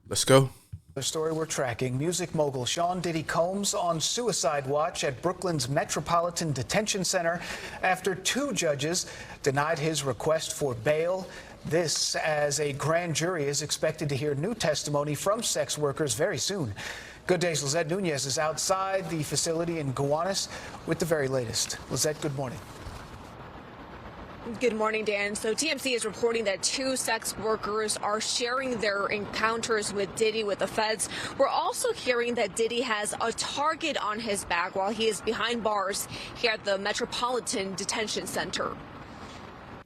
Let's go. The story we're tracking, music mogul Sean Diddy Combs on suicide watch at Brooklyn's Metropolitan Detention Center after two judges denied his request for bail. This as a grand jury is expected to hear new testimony from sex workers very soon. Good Day's Lizette Nunez is outside the facility in Gowanus with the very latest. Lizette, good morning. Good morning, Dan. So TMC is reporting that two sex workers are sharing their encounters with Diddy with the feds. We're also hearing that Diddy has a target on his back while he is behind bars here at the Metropolitan Detention Center.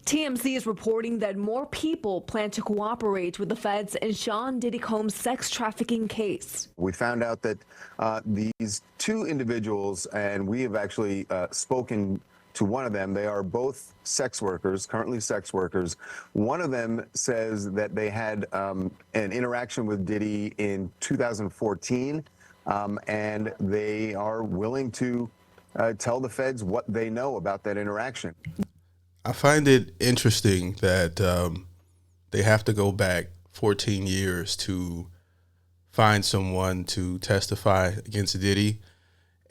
TMC is reporting that more people plan to cooperate with the feds in Sean Diddy Combs' sex trafficking case. We found out that these two individuals, and we have actually spoken to one of them. They are both sex workers, currently sex workers. One of them says that they had an interaction with Diddy in 2014, and they are willing to tell the feds what they know about that interaction. I find it interesting that they have to go back 14 years to find someone to testify against Diddy.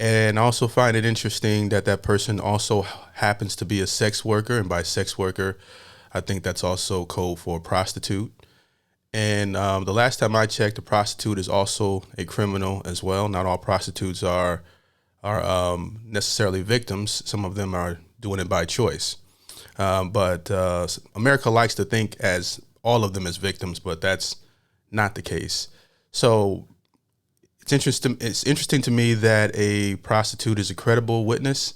And I also find it interesting that that person also happens to be a sex worker. And by sex worker, I think that's also code for a prostitute. And the last time I checked, a prostitute is also a criminal as well. Not all prostitutes are necessarily victims. Some of them are doing it by choice. But America likes to think as all of them as victims, but that's not the case. So it's interesting to me that a prostitute is a credible witness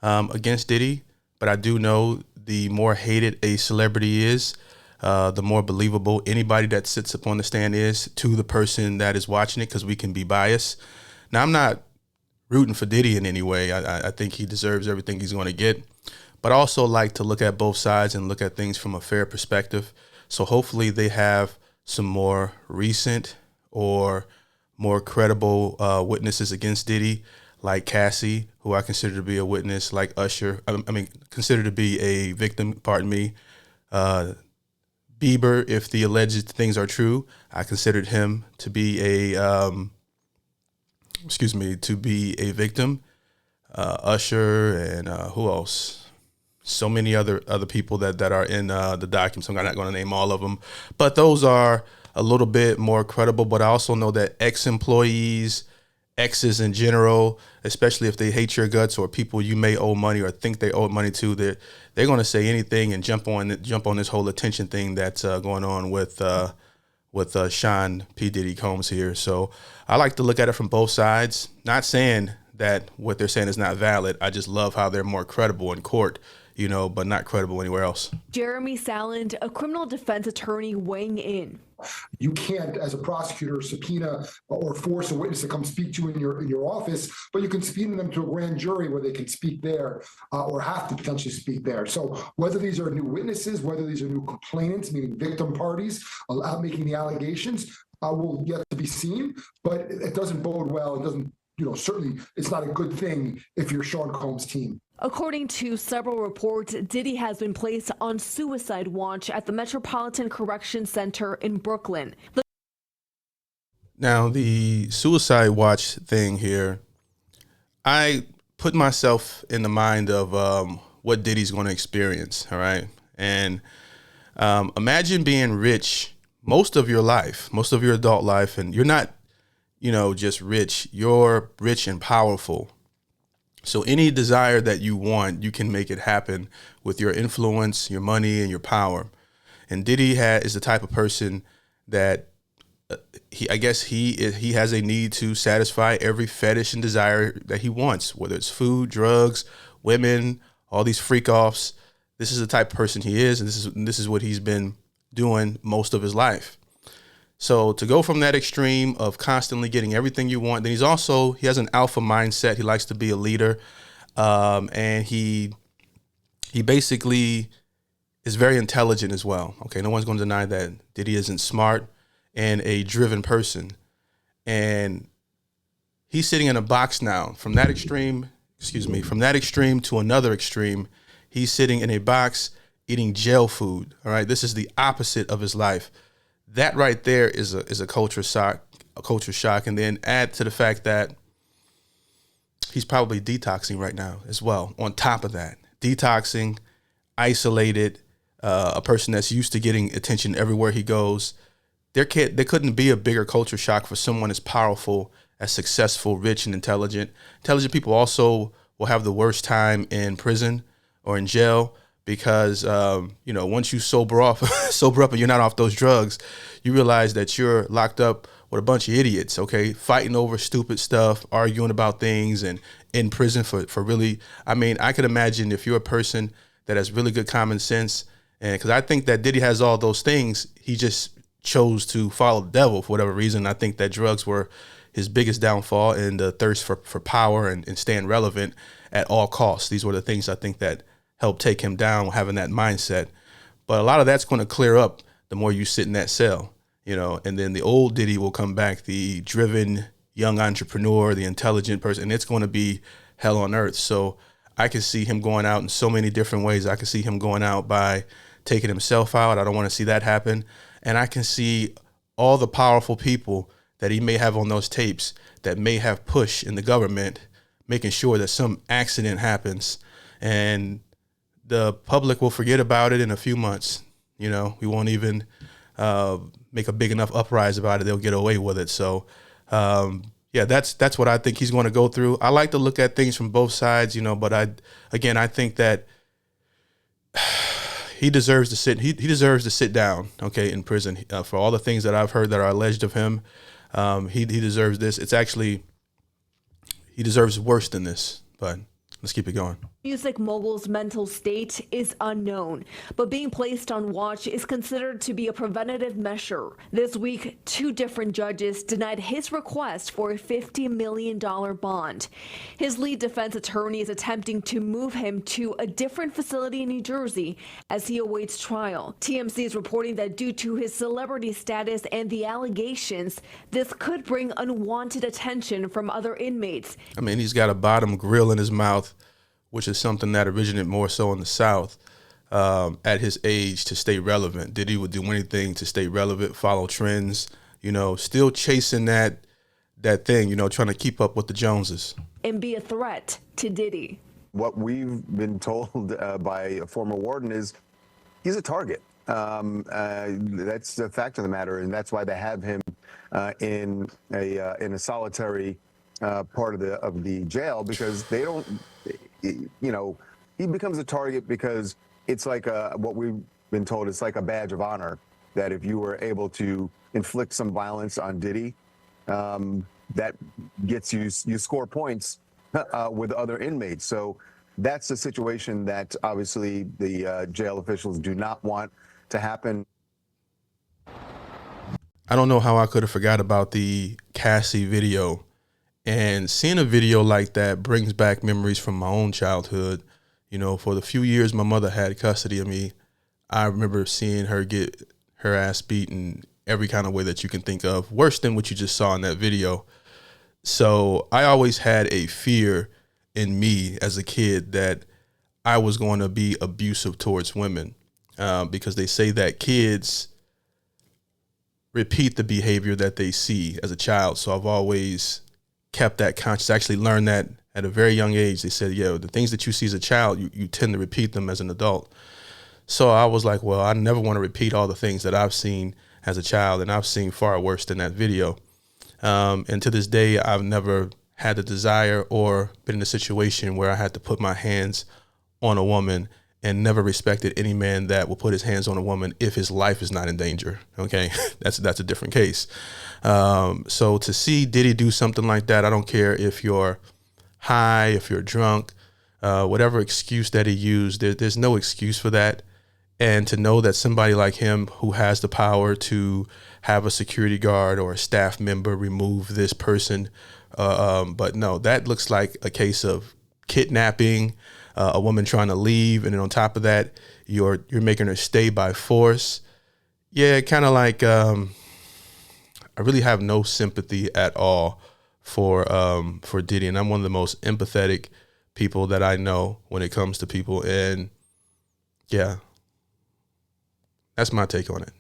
against Diddy, but I do know the more hated a celebrity is, the more believable anybody that sits up on the stand is to the person that is watching it, because we can be biased. Now, I'm not rooting for Diddy in any way. I think he deserves everything he's going to get, but I also like to look at both sides and look at things from a fair perspective. So hopefully they have some more recent or more credible witnesses against Diddy, like Cassie, who I consider to be a witness, like Usher, consider to be a victim, pardon me. Bieber, if the alleged things are true, I considered him to be a, victim. Usher and who else? So many other people that are in the documents. I'm not going to name all of them, but those are a little bit more credible. But I also know that ex-employees, exes in general, especially if they hate your guts or people you may owe money or think they owe money to, they're going to say anything and jump on this whole attention thing that's going on with Sean P. Diddy Combs here. So I like to look at it from both sides. Not saying that what they're saying is not valid. I just love how they're more credible in court, but not credible anywhere else. Jeremy Salland, a criminal defense attorney, weighing in. You can't, as a prosecutor, subpoena or force a witness to come speak to you in your office, but you can subpoena them to a grand jury where they can speak there or have to potentially speak there. So whether these are new witnesses, whether these are new complainants, meaning victim parties, making the allegations, will yet to be seen. But it doesn't bode well. It doesn't, certainly it's not a good thing if you're Sean Combs' team. According to several reports, Diddy has been placed on suicide watch at the Metropolitan Correction Center in Brooklyn. Now, the suicide watch thing here, I put myself in the mind of what Diddy's going to experience, all right? And imagine being rich most of your life, most of your adult life, and you're not, just rich. You're rich and powerful. So any desire that you want, you can make it happen with your influence, your money, and your power. And Diddy is the type of person that he has a need to satisfy every fetish and desire that he wants, whether it's food, drugs, women, all these freak offs. This is the type of person he is, and this is what he's been doing most of his life. So to go from that extreme of constantly getting everything you want, then he has an alpha mindset. He likes to be a leader. And he basically is very intelligent as well. Okay. No one's going to deny that Diddy isn't smart and a driven person. And he's sitting in a box now from that extreme to another extreme. He's sitting in a box eating jail food. All right. This is the opposite of his life. that right there is a culture shock, and then add to the fact that he's probably detoxing right now as well. On top of that, detoxing, isolated, a person that's used to getting attention everywhere he goes. There couldn't be a bigger culture shock for someone as powerful, as successful, rich, and intelligent. Intelligent people also will have the worst time in prison or in jail because, once you sober up and you're not off those drugs, you realize that you're locked up with a bunch of idiots, okay, fighting over stupid stuff, arguing about things, and in prison for really, I could imagine if you're a person that has really good common sense, and because I think that Diddy has all those things, he just chose to follow the devil for whatever reason. I think that drugs were his biggest downfall, and the thirst for power and staying relevant at all costs. These were the things I think that helped take him down, having that mindset. But a lot of that's going to clear up the more you sit in that cell, and then the old Diddy will come back, the driven young entrepreneur, the intelligent person, and it's going to be hell on earth. So I can see him going out in so many different ways. I can see him going out by taking himself out. I don't want to see that happen. And I can see all the powerful people that he may have on those tapes that may have push in the government, making sure that some accident happens and the public will forget about it in a few months. We won't even make a big enough uprise about it. They'll get away with it. So, that's what I think he's going to go through. I like to look at things from both sides, but I think that he deserves to sit. He deserves to sit down, okay, in prison for all the things that I've heard that are alleged of him. He deserves this. It's actually, he deserves worse than this. But let's keep it going. Music mogul's mental state is unknown, but being placed on watch is considered to be a preventative measure. This week, 2 different judges denied his request for a $50 million bond. His lead defense attorney is attempting to move him to a different facility in New Jersey as he awaits trial. TMZ is reporting that due to his celebrity status and the allegations, this could bring unwanted attention from other inmates. He's got a bottom grill in his mouth, which is something that originated more so in the South at his age to stay relevant. Diddy would do anything to stay relevant, follow trends, still chasing that thing, trying to keep up with the Joneses. And be a threat to Diddy. What we've been told by a former warden is he's a target. That's the fact of the matter, and that's why they have him in a solitary part of the jail, because they don't. He becomes a target because it's like what we've been told, it's like a badge of honor that if you were able to inflict some violence on Diddy, that gets you score points with other inmates. So that's the situation that obviously the jail officials do not want to happen. I don't know how I could have forgot about the Cassie video. And seeing a video like that brings back memories from my own childhood. For the few years my mother had custody of me, I remember seeing her get her ass beaten every kind of way that you can think of, worse than what you just saw in that video. So I always had a fear in me as a kid that I was going to be abusive towards women because they say that kids repeat the behavior that they see as a child. So I've always kept that conscious. I actually learned that at a very young age. They said, the things that you see as a child, you tend to repeat them as an adult. So I was like, well, I never want to repeat all the things that I've seen as a child, and I've seen far worse than that video. And to this day, I've never had the desire or been in a situation where I had to put my hands on a woman, and never respected any man that will put his hands on a woman if his life is not in danger. Okay, that's a different case. So to see Diddy do something like that, I don't care if you're high, if you're drunk, whatever excuse that he used, there's no excuse for that. And to know that somebody like him, who has the power to have a security guard or a staff member remove this person, but no, that looks like a case of kidnapping, a woman trying to leave, and then on top of that, you're making her stay by force. Yeah, kind of like I really have no sympathy at all for Diddy, and I'm one of the most empathetic people that I know when it comes to people, and yeah, that's my take on it.